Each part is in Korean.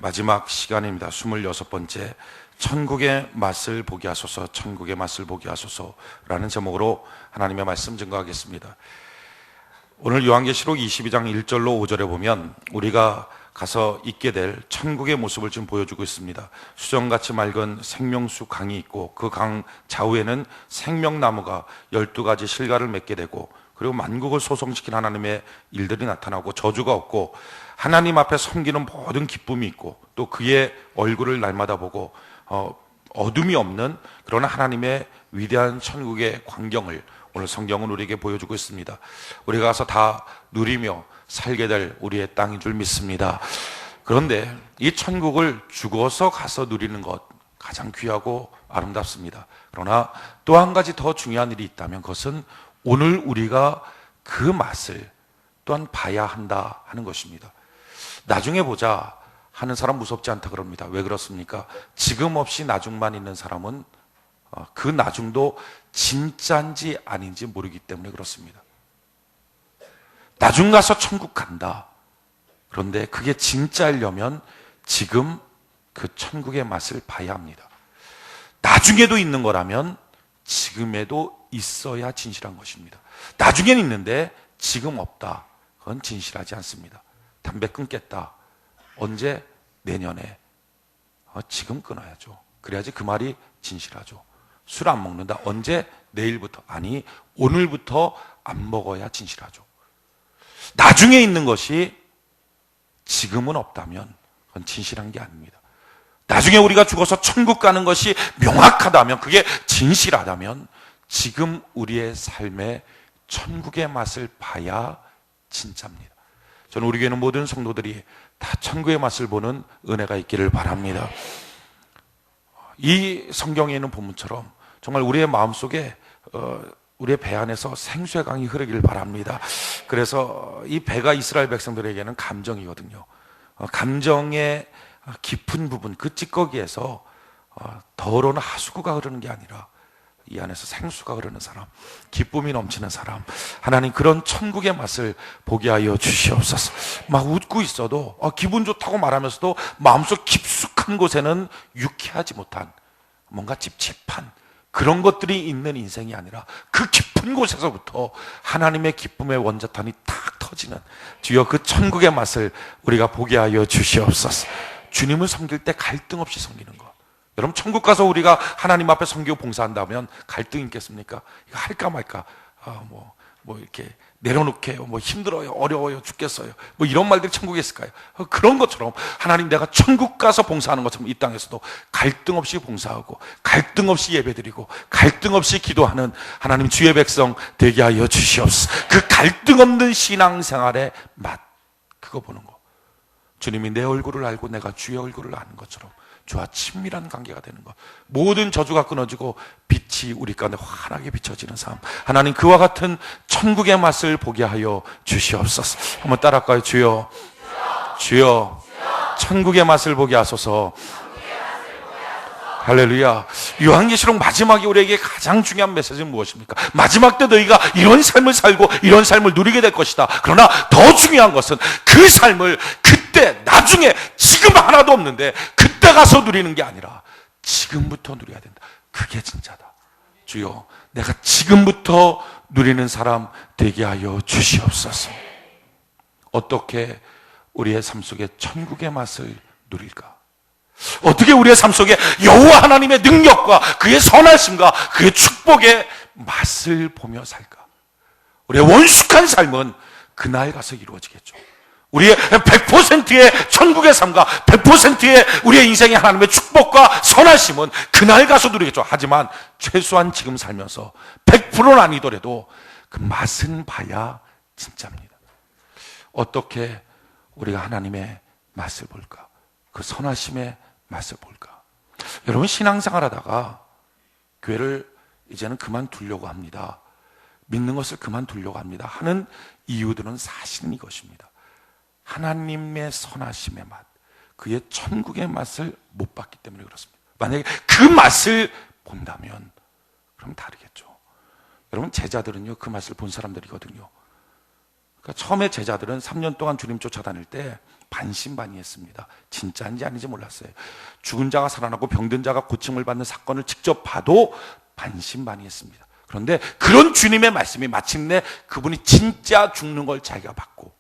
마지막 시간입니다. 26번째 천국의 맛을 보게 하소서, 천국의 맛을 보게 하소서라는 제목으로 하나님의 말씀 증거하겠습니다. 오늘 요한계시록 22장 1절로 5절에 보면 우리가 가서 있게 될 천국의 모습을 지금 보여주고 있습니다. 수정같이 맑은 생명수 강이 있고 그 강 좌우에는 생명나무가 12가지 실과를 맺게 되고, 그리고 만국을 소성시킨 하나님의 일들이 나타나고 저주가 없고 하나님 앞에 섬기는 모든 기쁨이 있고 또 그의 얼굴을 날마다 보고 어둠이 없는 그런 하나님의 위대한 천국의 광경을 오늘 성경은 우리에게 보여주고 있습니다. 우리가 가서 다 누리며 살게 될 우리의 땅인 줄 믿습니다. 그런데 이 천국을 죽어서 가서 누리는 것 가장 귀하고 아름답습니다. 그러나 또 한 가지 더 중요한 일이 있다면 그것은 오늘 우리가 그 맛을 또한 봐야 한다 하는 것입니다. 나중에 보자 하는 사람 무섭지 않다 그럽니다. 왜 그렇습니까? 지금 없이 나중만 있는 사람은 그 나중도 진짜인지 아닌지 모르기 때문에 그렇습니다. 나중 가서 천국 간다. 그런데 그게 진짜이려면 지금 그 천국의 맛을 봐야 합니다. 나중에도 있는 거라면 지금에도 있어야 진실한 것입니다. 나중엔 있는데 지금 없다. 그건 진실하지 않습니다. 담배 끊겠다. 언제? 내년에. 지금 끊어야죠. 그래야지 그 말이 진실하죠. 술 안 먹는다. 언제? 내일부터. 아니, 오늘부터 안 먹어야 진실하죠. 나중에 있는 것이 지금은 없다면 그건 진실한 게 아닙니다. 나중에 우리가 죽어서 천국 가는 것이 명확하다면, 그게 진실하다면 지금 우리의 삶에 천국의 맛을 봐야 진짜입니다. 저는 우리 교회는 모든 성도들이 다 천국의 맛을 보는 은혜가 있기를 바랍니다. 이 성경에 있는 본문처럼 정말 우리의 마음속에 우리의 배 안에서 생수의 강이 흐르길 바랍니다. 그래서 이 배가 이스라엘 백성들에게는 감정이거든요. 감정의 깊은 부분, 그 찌꺼기에서 더러운 하수구가 흐르는 게 아니라 이 안에서 생수가 흐르는 사람, 기쁨이 넘치는 사람, 하나님 그런 천국의 맛을 보게 하여 주시옵소서. 막 웃고 있어도 기분 좋다고 말하면서도 마음속 깊숙한 곳에는 유쾌하지 못한 뭔가 찝찝한 그런 것들이 있는 인생이 아니라 그 깊은 곳에서부터 하나님의 기쁨의 원자탄이 탁 터지는 주여 그 천국의 맛을 우리가 보게 하여 주시옵소서. 주님을 섬길 때 갈등 없이 섬기는 것. 여러분, 천국 가서 우리가 하나님 앞에 섬기고 봉사한다면 갈등이 있겠습니까? 이거 할까 말까? 이렇게 내려놓게요. 힘들어요. 어려워요. 죽겠어요. 이런 말들이 천국에 있을까요? 그런 것처럼 하나님, 내가 천국 가서 봉사하는 것처럼 이 땅에서도 갈등 없이 봉사하고 갈등 없이 예배드리고 갈등 없이 기도하는 하나님 주의 백성 되게 하여 주시옵소서. 그 갈등 없는 신앙생활의 맛, 그거 보는 거. 주님이 내 얼굴을 알고 내가 주의 얼굴을 아는 것처럼 주와 친밀한 관계가 되는 것. 모든 저주가 끊어지고 빛이 우리 가운데 환하게 비춰지는 삶. 하나님 그와 같은 천국의 맛을 보게 하여 주시옵소서. 한번 따라할까요? 주여, 주여, 천국의 맛을 보게 하소서. 할렐루야. 요한계시록 마지막에 우리에게 가장 중요한 메시지는 무엇입니까? 마지막 때 너희가 이런 삶을 살고 이런 삶을 누리게 될 것이다. 그러나 더 중요한 것은 그 삶을 그때, 나중에, 지금 하나도 없는데 그때 가서 누리는 게 아니라 지금부터 누려야 된다. 그게 진짜다. 주여, 내가 지금부터 누리는 사람 되게 하여 주시옵소서. 어떻게 우리의 삶 속에 천국의 맛을 누릴까? 어떻게 우리의 삶 속에 여호와 하나님의 능력과 그의 선하심과 그의 축복의 맛을 보며 살까? 우리의 원숙한 삶은 그날 가서 이루어지겠죠. 우리의 100%의 천국의 삶과 100%의 우리의 인생의 하나님의 축복과 선하심은 그날 가서 누리겠죠. 하지만 최소한 지금 살면서 100%는 아니더라도 그 맛은 봐야 진짜입니다. 어떻게 우리가 하나님의 맛을 볼까? 그 선하심의 맛을 볼까? 여러분, 신앙생활 하다가 교회를 이제는 그만두려고 합니다. 믿는 것을 그만두려고 합니다. 하는 이유들은 사실은 이것입니다. 하나님의 선하심의 맛, 그의 천국의 맛을 못 봤기 때문에 그렇습니다. 만약에 그 맛을 본다면 그럼 다르겠죠. 여러분, 제자들은요 그 맛을 본 사람들이거든요. 그러니까 처음에 제자들은 3년 동안 주님 쫓아다닐 때 반신반의했습니다. 진짜인지 아닌지 몰랐어요. 죽은 자가 살아나고 병든 자가 고침을 받는 사건을 직접 봐도 반신반의했습니다. 그런데 그런 주님의 말씀이 마침내 그분이 진짜 죽는 걸 자기가 봤고,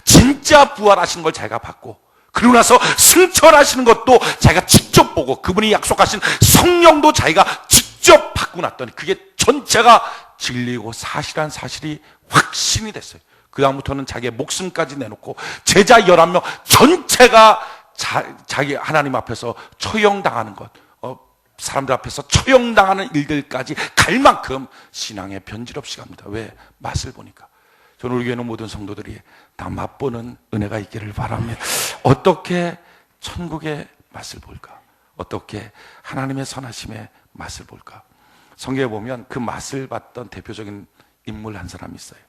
진짜 부활하신 걸 자기가 봤고, 그러고 나서 승천하시는 것도 자기가 직접 보고, 그분이 약속하신 성령도 자기가 직접 받고 났더니 그게 전체가 진리고 사실한 사실이 확신이 됐어요. 그 다음부터는 자기의 목숨까지 내놓고 제자 11명 전체가 자기 하나님 앞에서 처형당하는 것, 사람들 앞에서 처형당하는 일들까지 갈 만큼 신앙에 변질 없이 갑니다. 왜? 맛을 보니까. 저는 우리 교회는 모든 성도들이 다 맛보는 은혜가 있기를 바랍니다. 어떻게 천국의 맛을 볼까? 어떻게 하나님의 선하심의 맛을 볼까? 성경에 보면 그 맛을 봤던 대표적인 인물 한 사람이 있어요.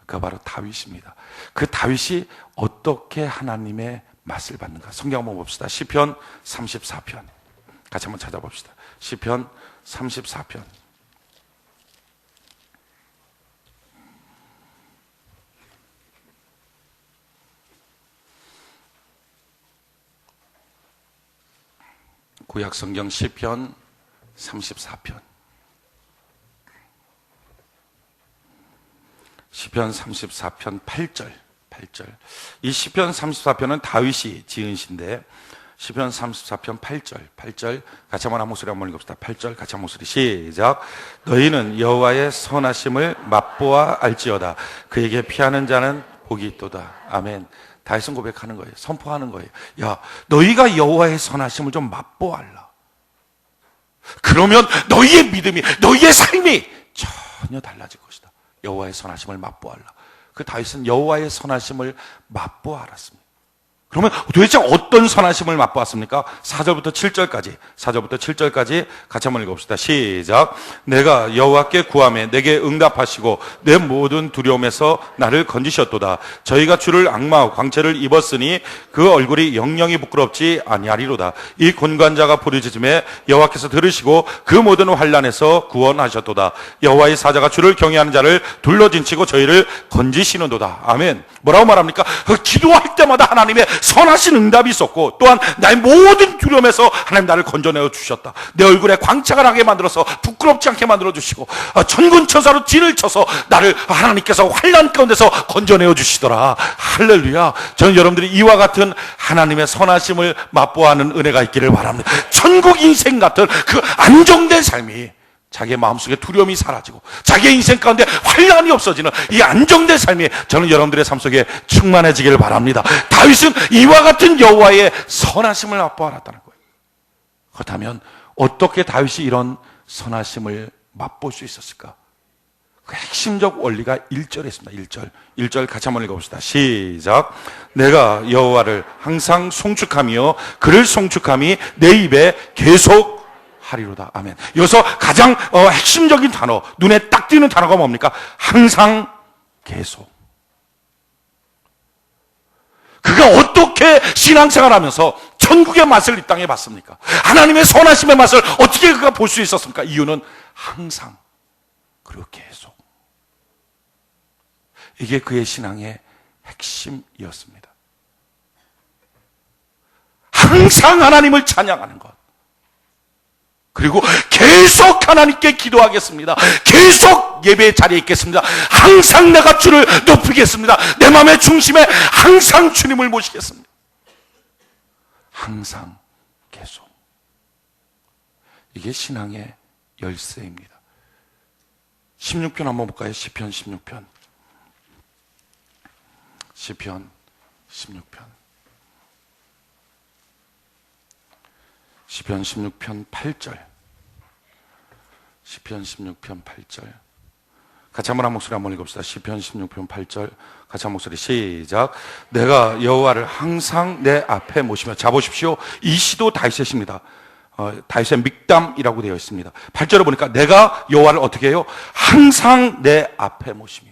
그가 바로 다윗입니다. 그 다윗이 어떻게 하나님의 맛을 받는가? 성경 한번 봅시다. 시편 34편 같이 한번 찾아봅시다. 시편 34편. 구약 성경 시편 34편. 시편 34편 8절. 이 시편 34편은 다윗이 지은 시인데, 시편 34편 8절 같이 한번 한 목소리 한번 읽읍시다. 8절 같이 한 목소리 시작. 너희는 여호와의 선하심을 맛보아 알지어다. 그에게 피하는 자는 복이 있도다. 아멘. 다윗은 고백하는 거예요. 선포하는 거예요. 야, 너희가 여호와의 선하심을 좀 맛보아 알라. 그러면 너희의 믿음이, 너희의 삶이 전혀 달라질 것이다. 여호와의 선하심을 맛보아 알라. 그 다윗은 여호와의 선하심을 맛보아 알았습니다. 그러면 도대체 어떤 선하심을 맛보았습니까? 4절부터 7절까지 같이 한번 읽어봅시다. 시작. 내가 여호와께 구하매 내게 응답하시고 내 모든 두려움에서 나를 건지셨도다. 저희가 주를 악마하고 광채를 입었으니 그 얼굴이 영영이 부끄럽지 아니하리로다. 이 곤관자가 부르짖음에 여호와께서 들으시고 그 모든 환난에서 구원하셨도다. 여호와의 사자가 주를 경외하는 자를 둘러진치고 저희를 건지시는도다. 아멘. 뭐라고 말합니까? 기도할 때마다 하나님의 선하신 응답이 있었고, 또한 나의 모든 두려움에서 하나님 나를 건져내어 주셨다. 내 얼굴에 광채가 나게 만들어서 부끄럽지 않게 만들어 주시고, 천군천사로 뒤를 쳐서 나를 하나님께서 환난 가운데서 건져내어 주시더라. 할렐루야. 저는 여러분들이 이와 같은 하나님의 선하심을 맛보아하는 은혜가 있기를 바랍니다. 천국 인생 같은 그 안정된 삶이, 자기의 마음속에 두려움이 사라지고 자기의 인생 가운데 환난이 없어지는 이 안정된 삶이 저는 여러분들의 삶 속에 충만해지기를 바랍니다. 다윗은 이와 같은 여호와의 선하심을 맛보아 알았다는 거예요. 그렇다면 어떻게 다윗이 이런 선하심을 맛볼 수 있었을까? 그 핵심적 원리가 1절에 있습니다. 1절 같이 한번 읽어봅시다. 시작. 내가 여호와를 항상 송축하며 그를 송축함이 내 입에 계속 하리로다. 아멘. 여기서 가장 핵심적인 단어, 눈에 딱 띄는 단어가 뭡니까? 항상, 계속. 그가 어떻게 신앙생활하면서 천국의 맛을 이 땅에 봤습니까? 하나님의 선하심의 맛을 어떻게 그가 볼 수 있었습니까? 이유는 항상, 그리고 계속. 이게 그의 신앙의 핵심이었습니다. 항상 하나님을 찬양하는 것. 그리고 계속 하나님께 기도하겠습니다. 계속 예배의 자리에 있겠습니다. 항상 내가 주를 높이겠습니다. 내 마음의 중심에 항상 주님을 모시겠습니다. 항상, 계속. 이게 신앙의 열쇠입니다. 16편 한번 볼까요? 시편 16편. 시편 16편. 시편 16편 8절. 시편 16편 8절. 같이 한번 한 목소리 한번 읽읍시다. 시편 16편 8절. 같이 한 목소리 시작. 내가 여호와를 항상 내 앞에 모시며. 자 보십시오. 이 시도 다윗의 시입니다. 다윗의 믹담이라고 되어 있습니다. 8절에 보니까 내가 여호와를 어떻게 해요? 항상 내 앞에 모시며.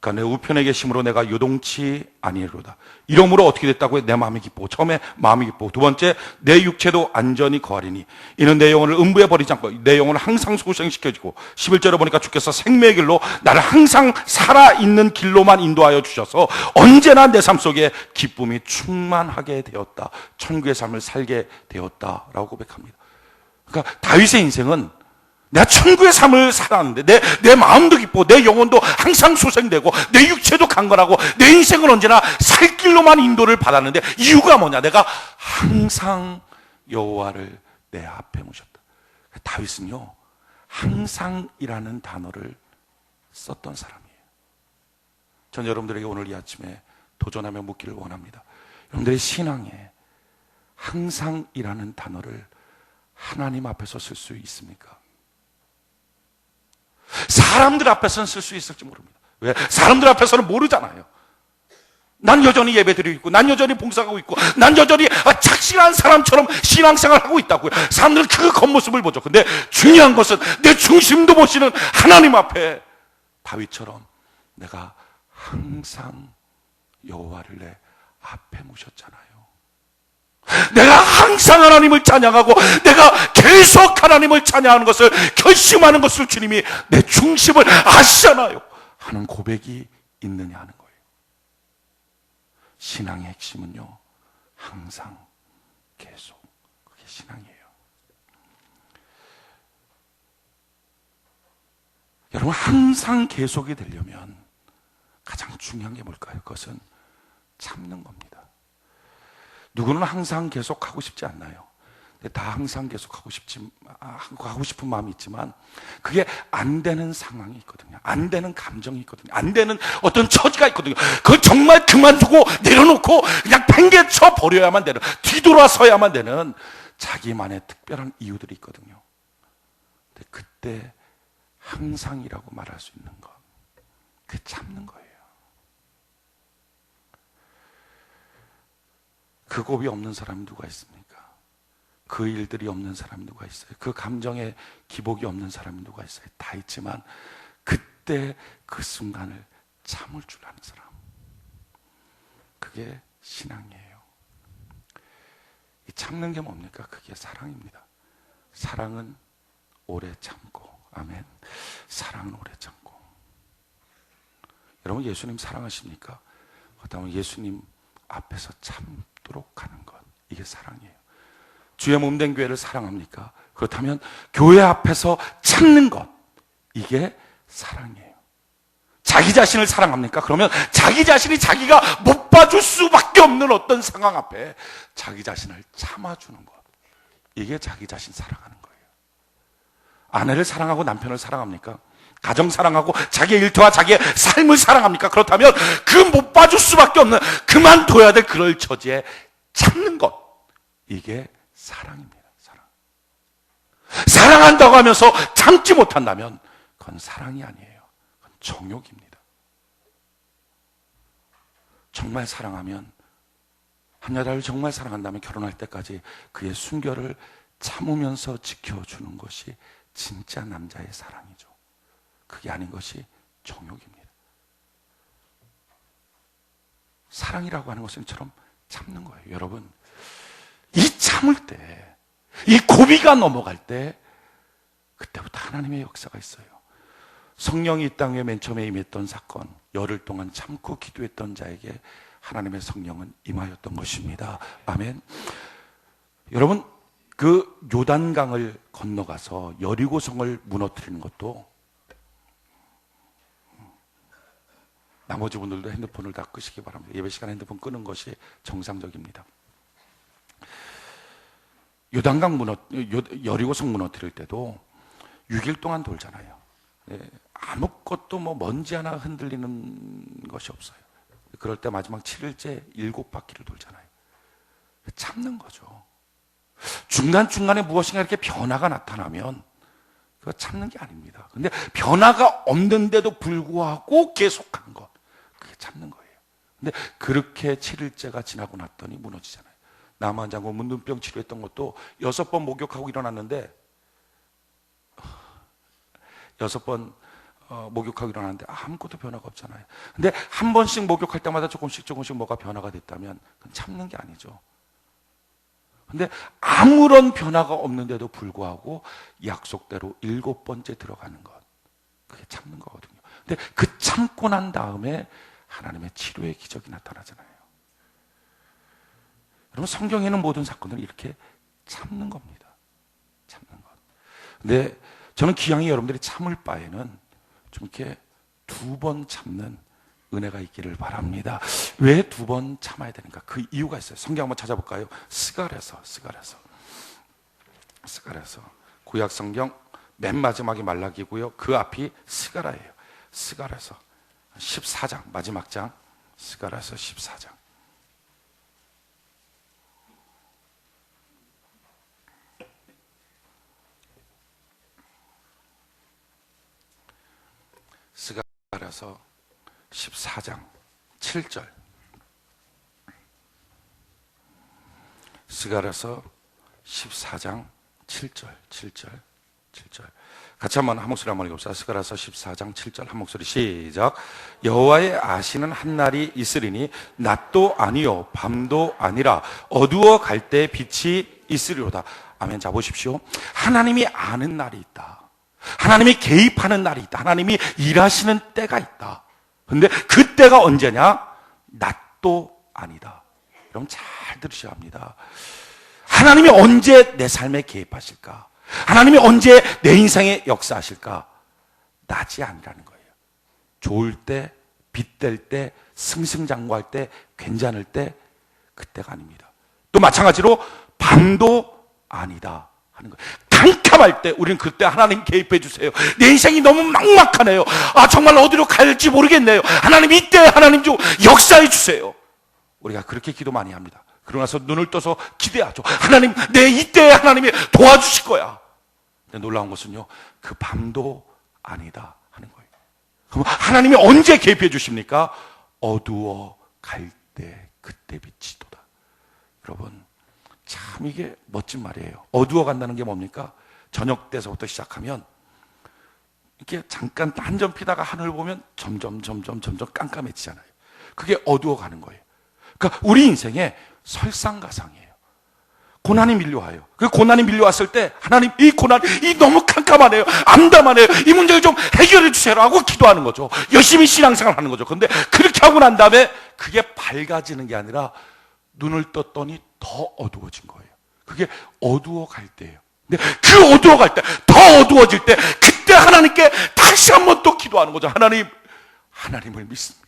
그러니까 내 우편에 계심으로 내가 요동치 아니하리로다. 이러므로 어떻게 됐다고요? 내 마음이 기쁘고, 처음에 마음이 기쁘고, 두 번째 내 육체도 안전히 거하리니 이는 내 영혼을 음부에 버리지 않고 내 영혼을 항상 소생시켜주고, 11절에 보니까 주께서 생명의 길로 나를 항상 살아있는 길로만 인도하여 주셔서 언제나 내 삶 속에 기쁨이 충만하게 되었다, 천국의 삶을 살게 되었다라고 고백합니다. 그러니까 다윗의 인생은 내가 천국의 삶을 살았는데 내 마음도 기쁘고 내 영혼도 항상 소생되고 내 육체도 강건하고 내 인생은 언제나 살 길로만 인도를 받았는데, 이유가 뭐냐? 내가 항상 여호와를 내 앞에 모셨다. 다윗은요, 항상이라는 단어를 썼던 사람이에요. 전 여러분들에게 오늘 이 아침에 도전하며 묻기를 원합니다. 여러분들의 신앙에 항상이라는 단어를 하나님 앞에서 쓸 수 있습니까? 사람들 앞에서는 쓸 수 있을지 모릅니다. 왜? 사람들 앞에서는 모르잖아요. 난 여전히 예배드리고 있고, 난 여전히 봉사하고 있고, 난 여전히 착실한 사람처럼 신앙생활을 하고 있다고요. 사람들은 그 겉모습을 보죠. 근데 중요한 것은 내 중심도 보시는 하나님 앞에 다윗처럼 내가 항상 여호와를 내 앞에 모셨잖아요. 내가 항상 하나님을 찬양하고 내가 계속 하나님을 찬양하는 것을 결심하는 것을 주님이 내 중심을 아시잖아요 하는 고백이 있느냐 하는 거예요. 신앙의 핵심은요, 항상 계속, 그게 신앙이에요. 여러분, 항상 계속이 되려면 가장 중요한 게 뭘까요? 그것은 참는 겁니다. 누구는 항상 계속 하고 싶지 않나요? 다 항상 계속 하고 싶은 마음이 있지만 그게 안 되는 상황이 있거든요. 안 되는 감정이 있거든요. 안 되는 어떤 처지가 있거든요. 그걸 정말 그만두고 내려놓고 그냥 팽개쳐 버려야만 되는, 뒤돌아서야만 되는 자기만의 특별한 이유들이 있거든요. 근데 그때 항상이라고 말할 수 있는 것, 그게 참는 거예요. 그 고비 없는 사람이 누가 있습니까? 그 일들이 없는 사람이 누가 있어요? 그 감정에 기복이 없는 사람이 누가 있어요? 다 있지만 그때 그 순간을 참을 줄 아는 사람, 그게 신앙이에요. 이 참는 게 뭡니까? 그게 사랑입니다. 사랑은 오래 참고, 아멘. 사랑은 오래 참고. 여러분, 예수님 사랑하십니까? 그렇다면 예수님 앞에서 참도록 하는 것, 이게 사랑이에요. 주의 몸된 교회를 사랑합니까? 그렇다면 교회 앞에서 참는 것, 이게 사랑이에요. 자기 자신을 사랑합니까? 그러면 자기 자신이 자기가 못 봐줄 수밖에 없는 어떤 상황 앞에 자기 자신을 참아주는 것, 이게 자기 자신 사랑하는 거예요. 아내를 사랑하고 남편을 사랑합니까? 가정 사랑하고 자기의 일터와 자기의 삶을 사랑합니까? 그렇다면 그 못 봐줄 수밖에 없는, 그만둬야 될 그럴 처지에 참는 것, 이게 사랑입니다. 사랑한다고 하면서 참지 못한다면 그건 사랑이 아니에요. 그건 정욕입니다. 정말 사랑하면, 한 여자를 정말 사랑한다면 결혼할 때까지 그의 순결을 참으면서 지켜주는 것이 진짜 남자의 사랑이죠. 그게 아닌 것이 정욕입니다. 사랑이라고 하는 것은 이처럼 참는 거예요. 여러분, 이 참을 때, 이 고비가 넘어갈 때, 그때부터 하나님의 역사가 있어요. 성령이 이 땅에 맨 처음에 임했던 사건, 열흘 동안 참고 기도했던 자에게 하나님의 성령은 임하였던 것입니다. 아멘. 여러분, 그 요단강을 건너가서 여리고성을 무너뜨리는 것도, 나머지 분들도 핸드폰을 다 끄시기 바랍니다. 예배 시간에 핸드폰 끄는 것이 정상적입니다. 여리고성 무너뜨릴 때도 6일 동안 돌잖아요. 아무것도 먼지 하나 흔들리는 것이 없어요. 그럴 때 마지막 7일째 7바퀴를 돌잖아요. 참는 거죠. 중간중간에 무엇인가 이렇게 변화가 나타나면 그거 참는 게 아닙니다. 근데 변화가 없는데도 불구하고 계속하는 것, 그게 참는 거예요. 근데 그렇게 7일째가 지나고 났더니 무너지잖아요. 나만 장군 문둥병 치료했던 것도 6번 목욕하고 일어났는데 6번 목욕하기로 하는데 아무것도 변화가 없잖아요. 근데 한 번씩 목욕할 때마다 조금씩 뭐가 변화가 됐다면 그건 참는 게 아니죠. 근데 아무런 변화가 없는데도 불구하고 약속대로 7번째 들어가는 것, 그게 참는 거거든요. 근데 그 참고 난 다음에 하나님의 치료의 기적이 나타나잖아요. 여러분, 성경에는 모든 사건을 이렇게 참는 겁니다. 참는 것. 근데 저는 기왕에 여러분들이 참을 바에는 좀 이렇게 2번 참는 은혜가 있기를 바랍니다. 왜 2번 참아야 되는가? 그 이유가 있어요. 성경 한번 찾아볼까요? 스가랴서. 구약 성경 맨 마지막이 말라기고요. 그 앞이 스가랴예요. 스가랴서 14장, 마지막 장. 스가랴서 14장. 스가랴서 14장 7절. 스가랴서 14장 7절. 같이 한번 한 목소리 한번 읽읍시다. 스가랴서 14장 7절 한 목소리 시작. 여호와의 아시는 한 날이 있으리니 낮도 아니요 밤도 아니라 어두워 갈 때 빛이 있으리로다. 아멘. 자, 보십시오. 하나님이 아는 날이 있다. 하나님이 개입하는 날이 있다. 하나님이 일하시는 때가 있다. 근데 그 때가 언제냐? 낮도 아니다. 여러분 잘 들으셔야 합니다. 하나님이 언제 내 삶에 개입하실까? 하나님이 언제 내 인생에 역사하실까? 낮이 아니라는 거예요. 좋을 때, 빛될 때, 승승장구할 때, 괜찮을 때, 그때가 아닙니다. 또 마찬가지로 밤도 아니다 하는 거예요. 캄캄할 때 우리는 그때 하나님 개입해 주세요. 내 인생이 너무 막막하네요. 정말 어디로 갈지 모르겠네요. 하나님 이때 하나님 좀 역사해 주세요. 우리가 그렇게 기도 많이 합니다. 그러고 나서 눈을 떠서 기대하죠. 하나님, 내 이때 하나님이 도와주실 거야. 근데 놀라운 것은요, 그 밤도 아니다 하는 거예요. 그럼 하나님이 언제 개입해 주십니까? 어두워 갈 때 그때 빛이 도다. 여러분, 참 이게 멋진 말이에요. 어두워 간다는 게 뭡니까? 저녁 때서부터 시작하면 이렇게 잠깐 한 점 피다가 하늘을 보면 점점 깜깜해지잖아요. 그게 어두워 가는 거예요. 그러니까 우리 인생에 설상가상이에요. 고난이 밀려와요. 그 고난이 밀려왔을 때 하나님, 이 고난, 이 너무 깜깜하네요. 암담하네요. 이 문제를 좀 해결해 주세요라고 기도하는 거죠. 열심히 신앙생활 하는 거죠. 그런데 그렇게 하고 난 다음에 그게 밝아지는 게 아니라 눈을 떴더니 더 어두워진 거예요. 그게 어두워 갈 때예요. 근데 그 어두워 갈 때, 더 어두워질 때, 그때 하나님께 다시 한번 또 기도하는 거죠. 하나님을 믿습니다.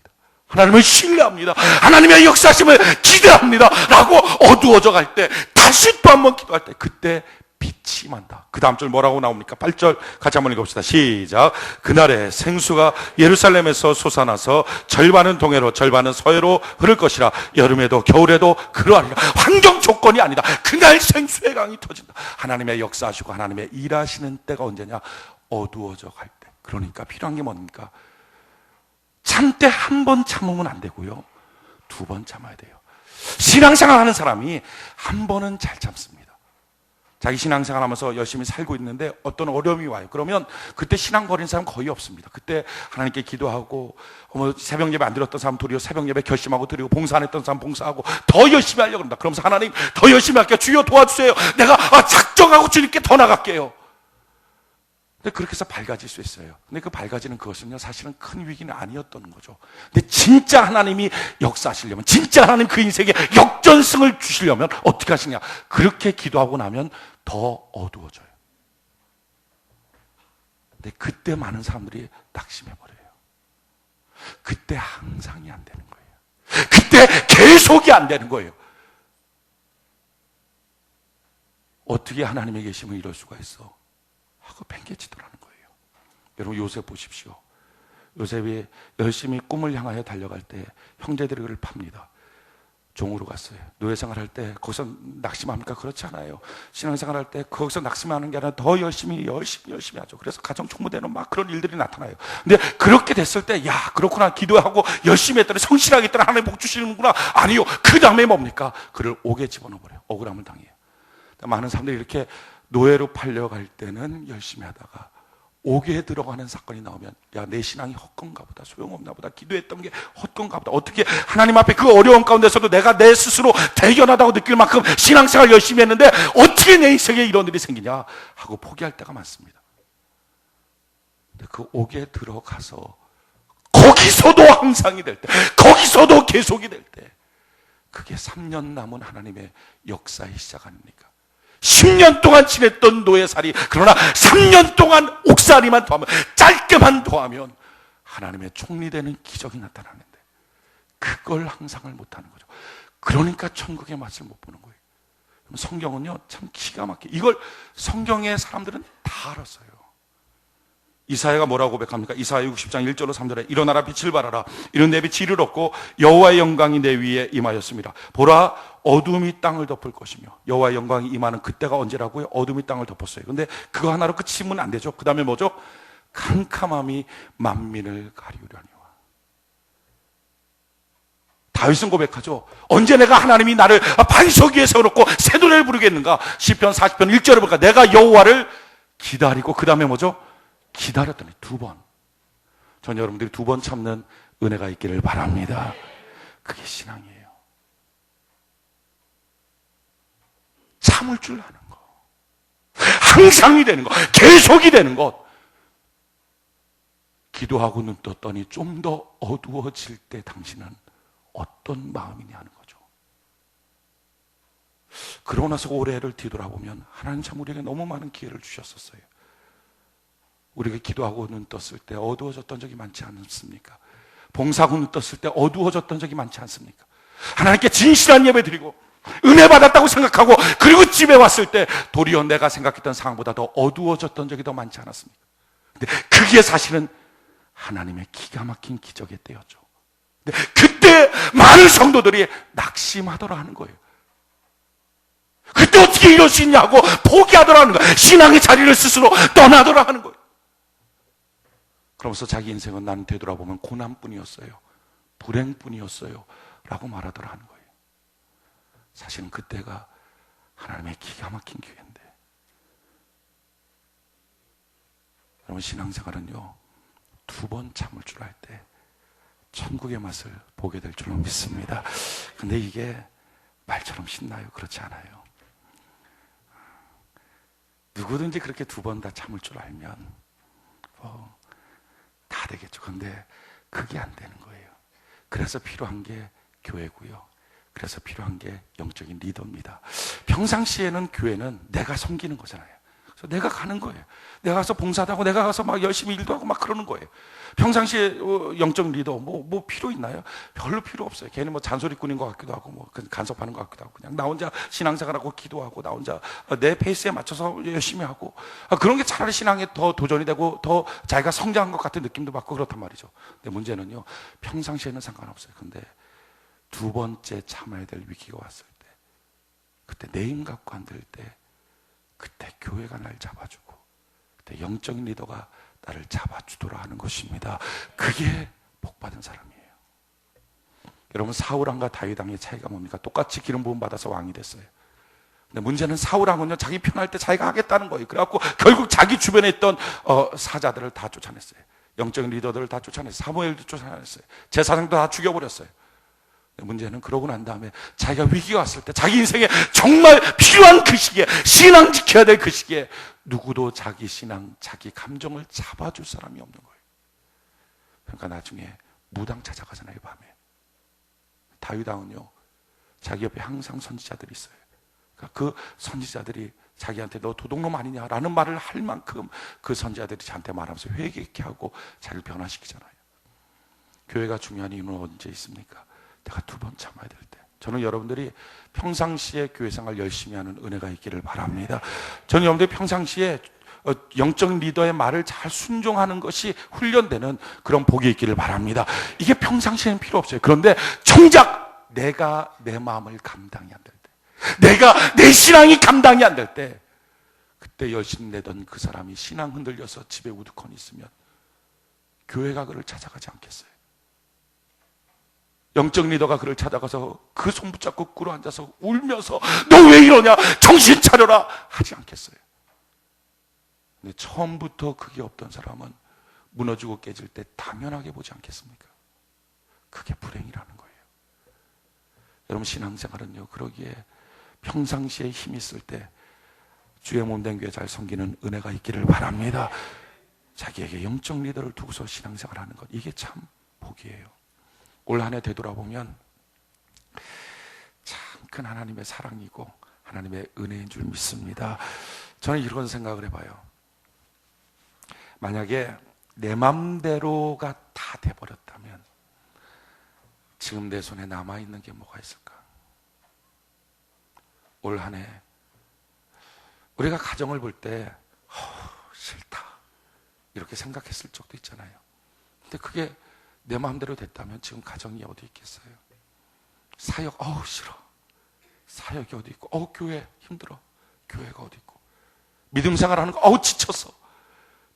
하나님을 신뢰합니다. 하나님의 역사심을 기대합니다. 라고 어두워져 갈 때, 다시 또 한번 기도할 때, 그때 빛이 임한다. 그 다음 절 뭐라고 나옵니까? 8절 같이 한번 읽읍시다. 시작. 그날에 생수가 예루살렘에서 솟아나서 절반은 동해로 절반은 서해로 흐를 것이라. 여름에도 겨울에도 그러하리라. 환경 조건이 아니다. 그날 생수의 강이 터진다. 하나님의 역사하시고 하나님의 일하시는 때가 언제냐? 어두워져 갈 때. 그러니까 필요한 게 뭡니까? 참때 한 번 참으면 안 되고요, 2번 참아야 돼요. 신앙생활 하는 사람이 한 번은 잘 참습니다. 자기 신앙생활 하면서 열심히 살고 있는데 어떤 어려움이 와요. 그러면 그때 신앙 버린 사람 거의 없습니다. 그때 하나님께 기도하고, 새벽 예배 안 드렸던 사람 드리고, 새벽 예배 결심하고 드리고, 봉사 안 했던 사람 봉사하고, 더 열심히 하려고 합니다. 그러면서 하나님 더 열심히 할게요. 주여 도와주세요. 내가 작정하고 주님께 더 나갈게요. 근데 그렇게 해서 밝아질 수 있어요. 근데 그 밝아지는 그것은요, 사실은 큰 위기는 아니었던 거죠. 근데 진짜 하나님이 역사하시려면, 진짜 하나님 그 인생에 역전승을 주시려면 어떻게 하시냐? 그렇게 기도하고 나면 더 어두워져요. 근데 그때 많은 사람들이 낙심해버려요. 그때 항상이 안 되는 거예요. 그때 계속이 안 되는 거예요. 어떻게 하나님의 계심을 이룰 수가 있어? 하고 팽개치더라는 거예요. 여러분, 요셉 보십시오. 요셉이 열심히 꿈을 향하여 달려갈 때 형제들이 그를 팝니다. 종으로 갔어요. 노예생활 할 때 거기서 낙심합니까? 그렇지 않아요. 신앙생활 할 때 거기서 낙심하는 게 아니라 더 열심히 하죠. 그래서 가정 총무되는 막 그런 일들이 나타나요. 근데 그렇게 됐을 때, 야, 그렇구나, 기도하고 열심히 했더니, 성실하게 했더니 하나님 복 주시는구나. 아니요. 그 다음에 뭡니까? 그를 옥에 집어넣어버려요. 억울함을 당해요. 많은 사람들이 이렇게 노예로 팔려갈 때는 열심히 하다가 옥에 들어가는 사건이 나오면 야, 내 신앙이 헛건가 보다, 소용없나 보다, 기도했던 게 헛건가 보다, 어떻게 하나님 앞에 그 어려운 가운데서도 내가 내 스스로 대견하다고 느낄 만큼 신앙생활 열심히 했는데 어떻게 내 인생에 이런 일이 생기냐 하고 포기할 때가 많습니다. 근데 그 옥에 들어가서 거기서도 항상이 될 때, 거기서도 계속이 될 때, 그게 3년 남은 하나님의 역사의 시작 아닙니까? 10년 동안 지냈던 노예살이, 그러나 3년 동안 옥살이만 더하면, 짧게만 더하면 하나님의 총리되는 기적이 나타나는데 그걸 항상을 못하는 거죠. 그러니까 천국의 맛을 못 보는 거예요. 성경은요 참 기가 막히게, 이걸 성경의 사람들은 다 알았어요. 이사야가 뭐라고 고백합니까? 이사야 60장 1절로 3절에 일어나라 빛을 발하라, 이런 내 빛이 이를 얻고 여호와의 영광이 내 위에 임하였습니다. 보라 어둠이 땅을 덮을 것이며. 여호와의 영광이 임하는 그때가 언제라고요? 어둠이 땅을 덮었어요. 근데 그거 하나로 끝이면 안 되죠. 그 다음에 뭐죠? 캄캄함이 만민을 가리우려니와. 다윗은 고백하죠. 언제 내가 하나님이 나를 반석 위에 세워놓고 새 노래를 부르겠는가? 시편 40편 1절에 보니까 내가 여호와를 기다리고, 그 다음에 뭐죠? 기다렸더니 2번. 전 여러분들이 2번 참는 은혜가 있기를 바랍니다. 그게 신앙이에요. 참을 줄 아는 거, 항상이 되는 것, 계속이 되는 것. 기도하고 눈 떴더니 좀 더 어두워질 때 당신은 어떤 마음이냐 하는 거죠. 그러고 나서 올해를 뒤돌아보면 하나님 참 우리에게 너무 많은 기회를 주셨었어요. 우리가 기도하고 눈 떴을 때 어두워졌던 적이 많지 않습니까? 봉사하고 눈 떴을 때 어두워졌던 적이 많지 않습니까? 하나님께 진실한 예배 드리고 은혜 받았다고 생각하고, 그리고 집에 왔을 때 도리어 내가 생각했던 상황보다 더 어두워졌던 적이 더 많지 않았습니까? 근데 그게 사실은 하나님의 기가 막힌 기적의 때였죠. 근데 그때 많은 성도들이 낙심하더라 하는 거예요. 그때 어떻게 이럴 수 있냐고 포기하더라 하는 거예요. 신앙의 자리를 스스로 떠나더라 하는 거예요. 그러면서 자기 인생은 나는 되돌아보면 고난뿐이었어요, 불행뿐이었어요 라고 말하더라 하는 거예요. 사실은 그때가 하나님의 기가 막힌 기회인데, 여러분 신앙생활은요 2번 참을 줄 알 때 천국의 맛을 보게 될 줄로 믿습니다. 근데 이게 말처럼 신나요? 그렇지 않아요. 누구든지 그렇게 2번 다 참을 줄 알면 다 되겠죠. 근데 그게 안 되는 거예요. 그래서 필요한 게 교회고요. 그래서 필요한 게 영적인 리더입니다. 평상시에는 교회는 내가 섬기는 거잖아요. 그래서 내가 가는 거예요. 내가 가서 봉사도 하고, 내가 가서 막 열심히 일도 하고 막 그러는 거예요. 평상시에 영적 리더 뭐 필요 있나요? 별로 필요 없어요. 걔는 뭐 잔소리꾼인 것 같기도 하고, 뭐 간섭하는 것 같기도 하고, 그냥 나 혼자 신앙생활하고 기도하고 나 혼자 내 페이스에 맞춰서 열심히 하고, 그런 게 차라리 신앙에 더 도전이 되고 더 자기가 성장한 것 같은 느낌도 받고 그렇단 말이죠. 근데 문제는요, 평상시에는 상관없어요. 근데 2번째 참아야 될 위기가 왔을 때, 그때 내 힘 갖고 안 될 때, 그때 교회가 날 잡아주고, 그때 영적인 리더가 나를 잡아주도록 하는 것입니다. 그게 복받은 사람이에요. 여러분 사울왕과 다윗왕의 차이가 뭡니까? 똑같이 기름 부음 받아서 왕이 됐어요. 근데 문제는 사울왕은요 자기 편할 때 자기가 하겠다는 거예요. 그래갖고 결국 자기 주변에 있던 사자들을 다 쫓아냈어요. 영적인 리더들을 다 쫓아냈어요. 사무엘도 쫓아냈어요. 제사장도 다 죽여버렸어요. 문제는 그러고 난 다음에 자기가 위기가 왔을 때, 자기 인생에 정말 필요한 그 시기에, 신앙 지켜야 될 그 시기에 누구도 자기 신앙, 자기 감정을 잡아줄 사람이 없는 거예요. 그러니까 나중에 무당 찾아가잖아요, 밤에. 다윗왕은요 자기 옆에 항상 선지자들이 있어요. 그러니까 그 선지자들이 자기한테 너 도둑놈 아니냐라는 말을 할 만큼 그 선지자들이 저한테 말하면서 회개케 하고 자기를 변화시키잖아요. 교회가 중요한 이유는 언제 있습니까? 내가 2번 참아야 될 때. 저는 여러분들이 평상시에 교회생활 열심히 하는 은혜가 있기를 바랍니다. 저는 여러분들이 평상시에 영적 리더의 말을 잘 순종하는 것이 훈련되는 그런 복이 있기를 바랍니다. 이게 평상시에는 필요 없어요. 그런데 정작 내가 내 마음을 감당이 안 될 때, 내가 내 신앙이 감당이 안 될 때, 그때 열심히 내던 그 사람이 신앙 흔들려서 집에 우두커니 있으면 교회가 그를 찾아가지 않겠어요? 영적 리더가 그를 찾아가서 그 손 붙잡고 꿇어 앉아서 울면서 너 왜 이러냐, 정신 차려라 하지 않겠어요? 근데 처음부터 그게 없던 사람은 무너지고 깨질 때 당연하게 보지 않겠습니까? 그게 불행이라는 거예요. 여러분, 신앙생활은요, 그러기에 평상시에 힘 있을 때 주의 몸된 교회 잘 섬기는 은혜가 있기를 바랍니다. 자기에게 영적 리더를 두고서 신앙생활하는 것, 이게 참 복이에요. 올 한 해 되돌아보면 참 큰 하나님의 사랑이고 하나님의 은혜인 줄 믿습니다. 저는 이런 생각을 해봐요. 만약에 내 맘대로가 다 돼버렸다면 지금 내 손에 남아있는 게 뭐가 있을까? 올 한 해 우리가 가정을 볼 때 싫다 이렇게 생각했을 적도 있잖아요. 근데 그게 내 마음대로 됐다면 지금 가정이 어디 있겠어요? 사역 싫어, 사역이 어디 있고, 교회 힘들어, 교회가 어디 있고, 믿음 생활하는 거 지쳤어,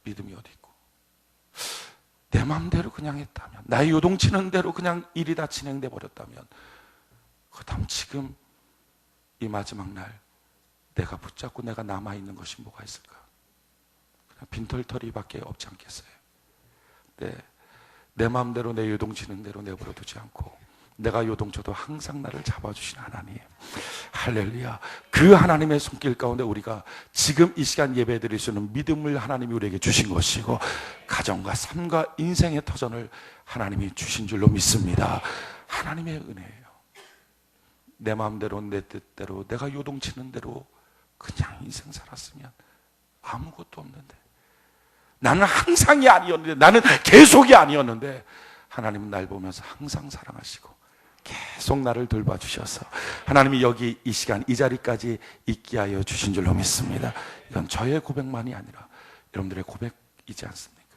믿음이 어디 있고. 내 마음대로 그냥 했다면, 나의 요동치는 대로 그냥 일이 다 진행돼 버렸다면, 그 다음 지금 이 마지막 날 내가 붙잡고 내가 남아있는 것이 뭐가 있을까? 그냥 빈털터리밖에 없지 않겠어요? 내 마음대로 내 요동치는 대로 내버려 두지 않고 내가 요동쳐도 항상 나를 잡아주신 하나님, 할렐루야. 그 하나님의 손길 가운데 우리가 지금 이 시간 예배 드릴 수 있는 믿음을 하나님이 우리에게 주신 것이고, 가정과 삶과 인생의 터전을 하나님이 주신 줄로 믿습니다. 하나님의 은혜예요. 내 마음대로 내 뜻대로 내가 요동치는 대로 그냥 인생 살았으면 아무것도 없는데, 나는 항상이 아니었는데, 나는 계속이 아니었는데, 하나님은 날 보면서 항상 사랑하시고 계속 나를 돌봐주셔서 하나님이 여기 이 시간 이 자리까지 있게 하여 주신 줄로 믿습니다. 이건 저의 고백만이 아니라 여러분들의 고백이지 않습니까?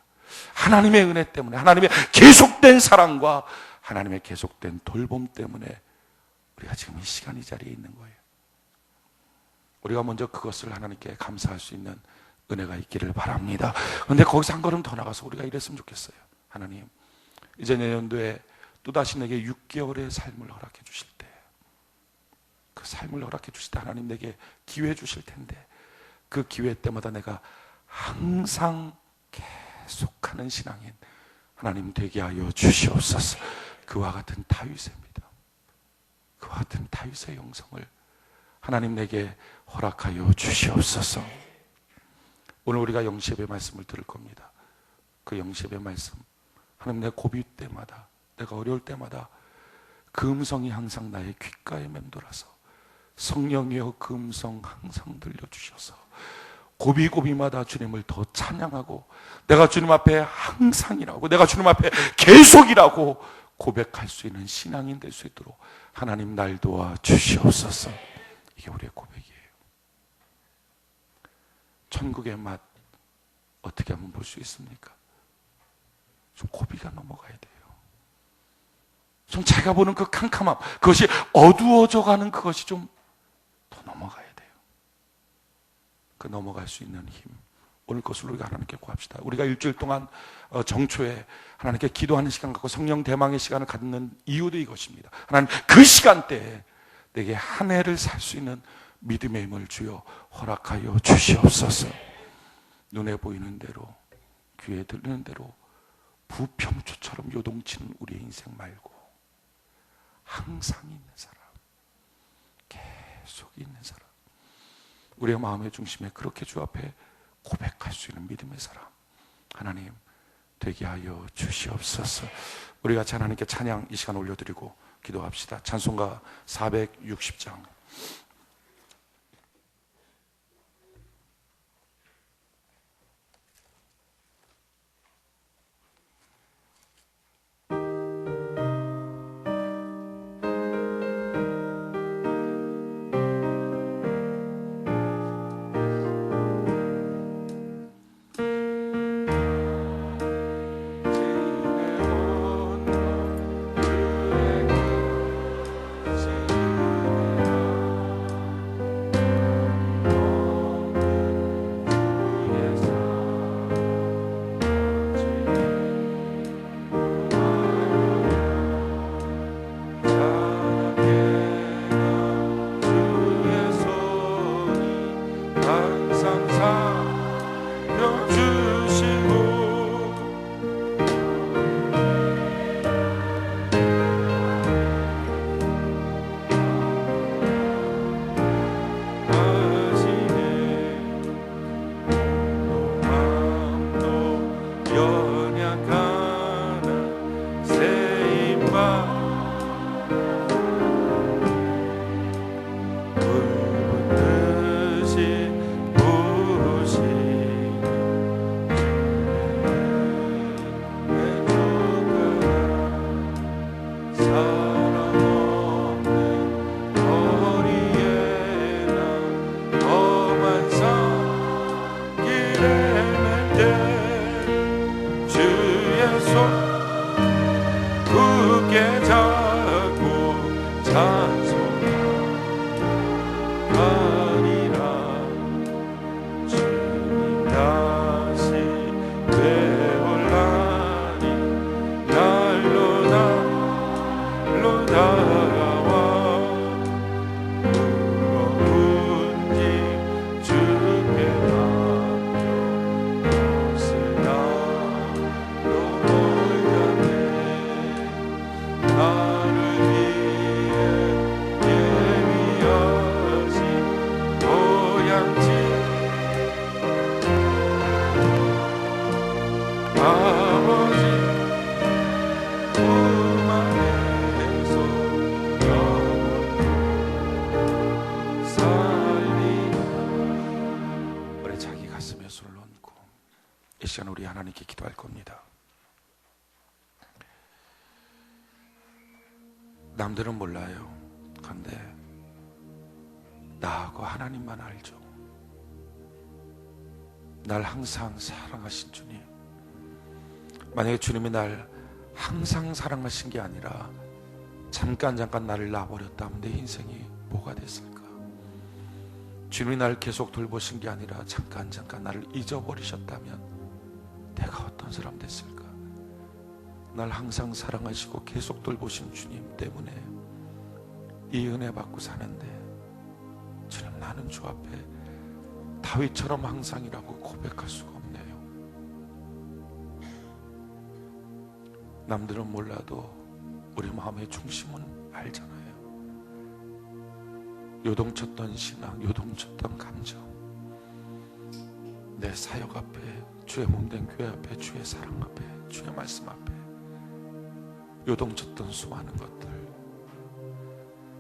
하나님의 은혜 때문에, 하나님의 계속된 사랑과 하나님의 계속된 돌봄 때문에 우리가 지금 이 시간 이 자리에 있는 거예요. 우리가 먼저 그것을 하나님께 감사할 수 있는 은혜가 있기를 바랍니다. 그런데 거기서 한 걸음 더 나가서 우리가 이랬으면 좋겠어요. 하나님, 이제 내년도에 또다시 내게 6개월의 삶을 허락해 주실 때, 그 삶을 허락해 주실 때 하나님 내게 기회 주실 텐데, 그 기회 때마다 내가 항상 계속하는 신앙인 하나님 되게 하여 주시옵소서. 그와 같은 다윗입니다. 그와 같은 다윗의 영성을 하나님 내게 허락하여 주시옵소서. 오늘 우리가 영시의 말씀을 들을 겁니다. 그 영시의 말씀, 하나님, 내 고비 때마다, 내가 어려울 때마다 그 음성이 항상 나의 귓가에 맴돌아서, 성령이여 그 음성 항상 들려주셔서 고비고비마다 주님을 더 찬양하고, 내가 주님 앞에 항상이라고, 내가 주님 앞에 계속이라고 고백할 수 있는 신앙인 될 수 있도록 하나님 날 도와 주시옵소서. 이게 우리의 고백이에요. 천국의 맛 어떻게 한번 볼 수 있습니까? 좀 고비가 넘어가야 돼요. 좀 제가 보는 그 캄캄함, 그것이 어두워져 가는 그것이 좀 더 넘어가야 돼요. 그 넘어갈 수 있는 힘, 오늘 것을 우리가 하나님께 구합시다. 우리가 일주일 동안 정초에 하나님께 기도하는 시간 갖고 성령 대망의 시간을 갖는 이유도 이것입니다. 하나님, 그 시간대에 내게 한 해를 살 수 있는 믿음의 힘을 주여 허락하여 주시옵소서. 눈에 보이는 대로, 귀에 들리는 대로 부평초처럼 요동치는 우리의 인생 말고 항상 있는 사람, 계속 있는 사람, 우리의 마음의 중심에 그렇게 주 앞에 고백할 수 있는 믿음의 사람 하나님 되게 하여 주시옵소서. 우리 같이 하나님께 찬양 이 시간 올려드리고 기도합시다. 찬송가 460장. 이 시간 우리 하나님께 기도할 겁니다. 남들은 몰라요. 그런데 나하고 하나님만 알죠. 날 항상 사랑하신 주님, 만약에 주님이 날 항상 사랑하신 게 아니라 잠깐 나를 놔버렸다면 내 인생이 뭐가 됐을까? 주님이 날 계속 돌보신 게 아니라 잠깐 나를 잊어버리셨다면 내가 어떤 사람 됐을까? 날 항상 사랑하시고 계속 돌보신 주님 때문에 이 은혜 받고 사는데, 주님, 나는 주 앞에 다윗처럼 항상이라고 고백할 수가 없네요. 남들은 몰라도 우리 마음의 중심은 알잖아요. 요동쳤던 신앙, 요동쳤던 감정, 내 사역 앞에, 주의 몸된 교회 앞에, 주의 사랑 앞에, 주의 말씀 앞에 요동쳤던 수많은 것들,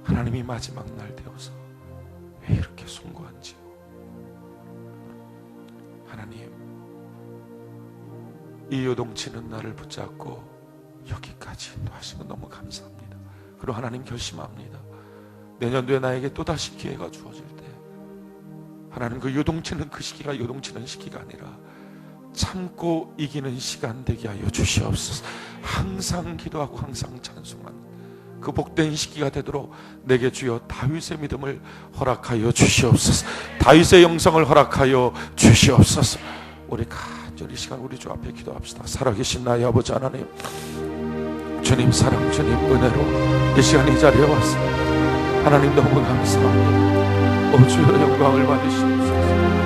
하나님이 마지막 날 되어서 왜 이렇게 숭고한지요? 하나님, 이 요동치는 나를 붙잡고 여기까지 인도하신 건 너무 감사합니다. 그리고 하나님, 결심합니다. 내년도에 나에게 또다시 기회가 주어질 때 하나님, 그 요동치는 그 시기가 요동치는 시기가 아니라 참고 이기는 시간 되게 하여 주시옵소서. 항상 기도하고 항상 찬송하는 그 복된 시기가 되도록 내게 주여 다윗의 믿음을 허락하여 주시옵소서. 다윗의 영성을 허락하여 주시옵소서. 우리 간절히 시간 우리 주 앞에 기도합시다. 살아계신 나의 아버지 하나님, 주님 사랑, 주님 은혜로 이 시간 이 자리에 왔습니다. 하나님 너무 감사합니다. 오 주여 영광을 받으시옵소서.